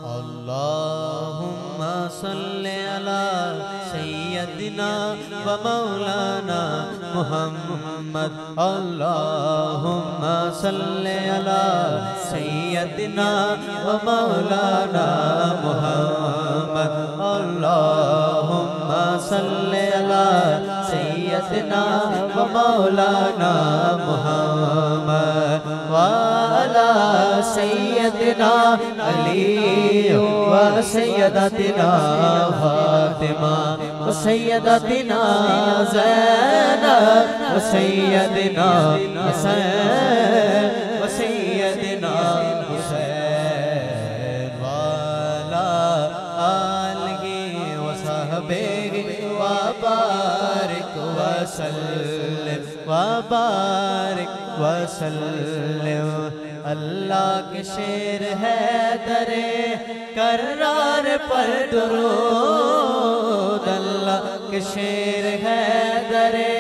अल्लाहुम्मा सल्ले अला सय्यदिना व मौलाना मुहम्मद। अल्लाहुम्मा सल्ले अला सय्यदिना व मौलाना मुहम्मद। अल्लाहुम्मा सल्ले अला सय्यदिना व मौलाना मुहम्मद व अला सय्यदिना अली व सय्यदतिना फातिमा व सय्यदतिना ज़ैनब व सय्यदिना हसन व सय्यदिना हुसैन वाला आलिहि व सहबिहि व बारिक व सल्लिम व बारिक व सल्लिम। अल्लाह के शेर है दरे करार पर दुरूद। अल्लाह के शेर है दरे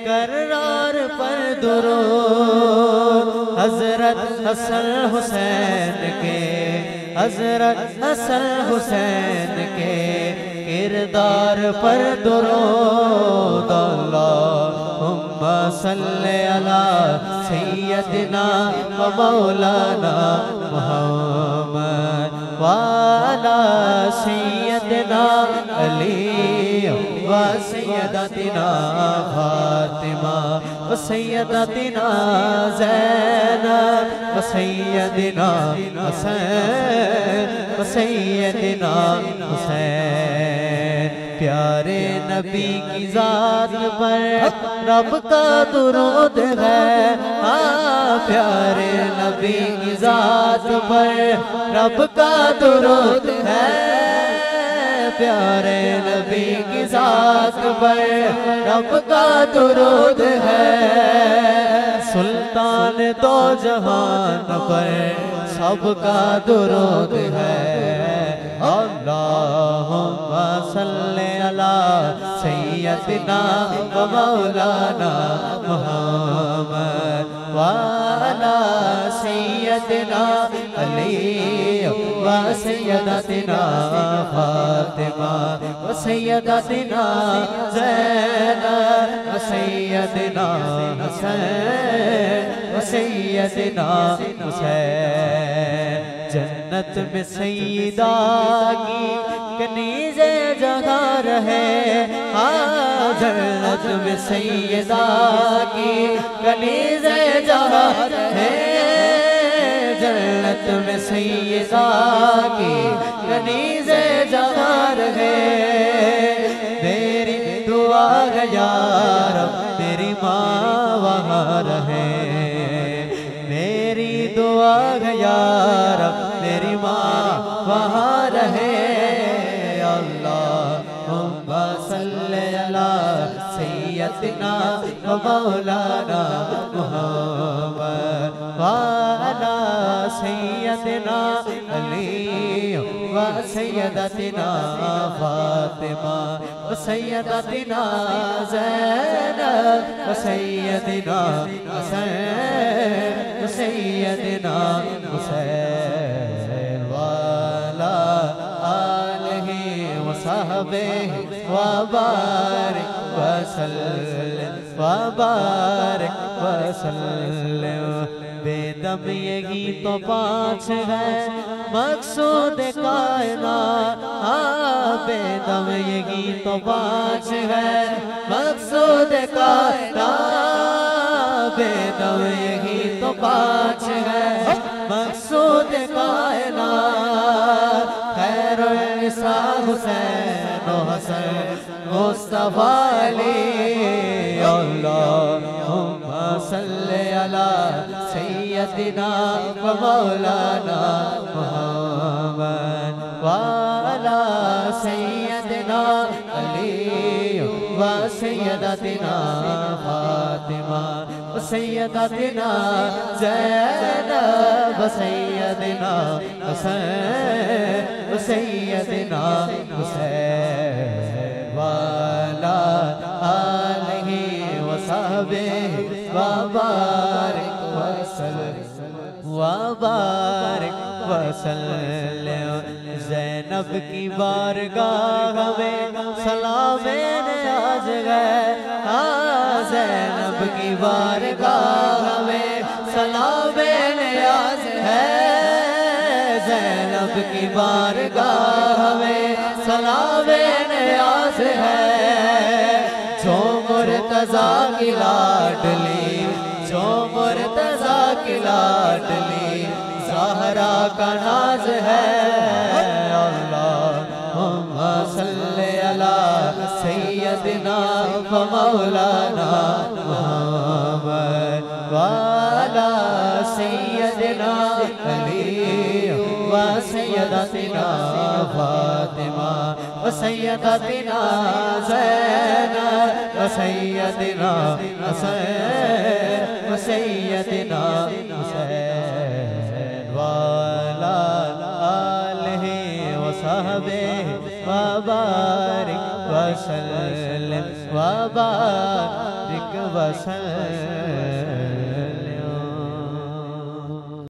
करार पर दुरूद। हजरत हसन हुसैन के हजरत हसन हुसैन के किरदार पर दुरूद। अल्लाहुम्मा सल्ले अला सय्यदिना व मौलाना मुहम्मद व अला सय्यदिना अली व सय्यदतिना फातिमा व सय्यदतिना ज़ैनब व सय्यदिना हसन व सय्यदिना हुसैन। प्यारे नबी की जात पर रब का दुरूद है। हाँ प्यारे नबी की जात पर रब का दुरूद है। प्यारे नबी की जात पर रब का दुरूद है। सुल्तान दो जहान पर सबका दुरूद है। अल्लाहुम्मा सल्ले अला सय्यदिना व मौलाना मुहम्मद व अला सय्यदिना अली व सय्यदतिना फातिमा व सय्यदतिना ज़ैनब व सय्यदिना हसन व सय्यदिना हुसैन। जन्नत में सईदा की कनीज़े जगह रहे। हाँ जन्नत में सईदा की कनीज़े जगह रहे। जन्नत में सईदा की कनीज़े जगह रहे। मेरी दुआ है यार तेरी माँ वहाँ रहे। मेरी दुआ है यार मेरी माँ वहाँ रहे। अल्लाहुम्मा सल्ले अला सय्यदिना व मौलाना मुहम्मद व अला सय्यदिना अली व सय्यदतिना फातिमा व सय्यदतिना ज़ैनब व सय्यदिना हसन व सय्यदिना हुसैन वाला आलिहि व सहबिहि व बारिक व सल्लिम व बारिक व सल्लिम। बेदम यही तो पाँच है मकसूद कायनात। हाँ बेदम यही तो पाँच है मकसूद कायनात। बेदम यही तो पाँच है मकसूद कायनात। खैरुल निसा हुसैन व हसन मुस्तफा अली। अल्लाहुम्मा सल्ले अला सय्यदिना व मौलाना मुहम्मद व अला सय्यदिना अली व सय्यदतिना फातिमा व सय्यदतिना ज़ैनब व सय्यदिना हसन व सय्यदिना हुसैन वाला आलिहि व सहबिहि व बारिक व सल्लिम व बारिक व सल्लिम। ज़ैनब की बारगाह में सलामे नियाज़ है। हाँ ज़ैनब की बारगाह में सलामे नियाज़ है। ज़ैनब की बारगाह में सलामे नियाज़ है। जो मुर्तज़ा की लाडली, जो मुर्तज़ा की लाडली ज़हरा का नाज है। अल्लाहुम्मा सल्ली अला सय्यदिना व मौलाना मुहम्मद व अला सय्यदिना अली व सय्यदतिना फातिमा व सय्यदतिना ज़ैनब व सय्यदिना हसन व सय्यदिना हुसैन व अला आलिहि व सहबिहि व बारिक व सल्लिम व बारिक व सल्लिम।